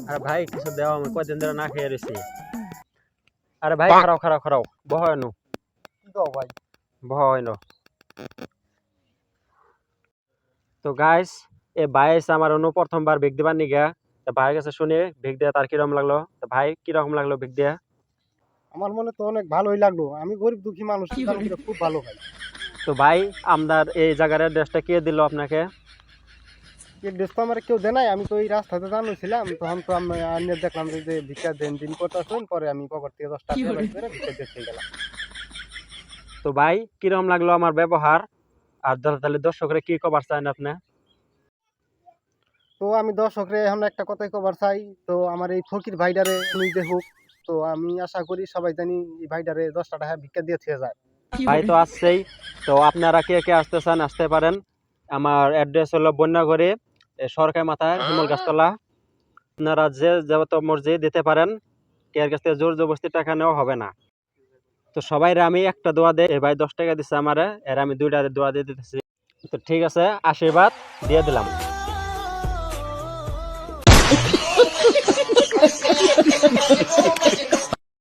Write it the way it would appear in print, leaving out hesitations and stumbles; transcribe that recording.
আরে ভাই কিছু দেও, আমি কয়দিন ধরে না খেয়ে রয়েছি। আরে ভাই খারাও খারাও খারাও, বহ এনো, কি দাও ভাই? বহ এনো। তো গাইস, এ ভাই এসে আমার অন্য প্রথমবার ভিক দিবার নিগা। তো ভাইয়ের কাছে শুনি ভিক দেয়া তার কিরকম লাগলো। তো ভাই কিরকম লাগলো ভিক দেয়া? আমার মনে তো অনেক ভালোই লাগলো। আমি গরিব দুঃখী মানুষ, দান করে খুব ভালো ভাই। তো ভাই আপনার এই জায়গার অ্যাড্রেসটা কে দিল আপনাকে? ড্রেস তো আমার কেউ দেয় নাই, আমি তো এই রাস্তাতে দাঁড়িয়েছিলাম, তখন তো আমি দেখলাম যে ভিক্ষা দেন দিন করতেছেন, পরে আমি পকেট থেকে 10 টাকা বের করে ভিক্ষা দিতে গেলাম। তো ভাই কিরকম লাগলো আমার ব্যবহার? আর তাহলে দর্শকরা কি কবার চান আপনি? তো আমি দর্শকরে এখন একটা কথাই কবার চাই, তো আমার এই ফকির ভাইডারে উনি দেখুক। তো আমি আশা করি সবাই জানি এই ভাইডারে 10 টাকা ভিক্ষা দিয়ে থেকে যায়। ভাই তো আসছেই। তো আপনারা কে কে আসতে চান আসতে পারেন। আমার অ্যাড্রেস হলো বন্যাগড়ি, সরকারি মাথায় হিমল গাছতলা। আপনারা যে যত মর্জি দিতে পারেন, এর কাছ থেকে জোর জবরদস্তি টাকা নেওয়া হবে না। তো সবাই আমি একটা দোয়া দেয়, এ ভাই 10 টাকা দিচ্ছে আমারে, এর আমি 2টা দোয়া দিয়ে দিতেছি। তো ঠিক আছে, আশীর্বাদ দিয়ে দিলাম।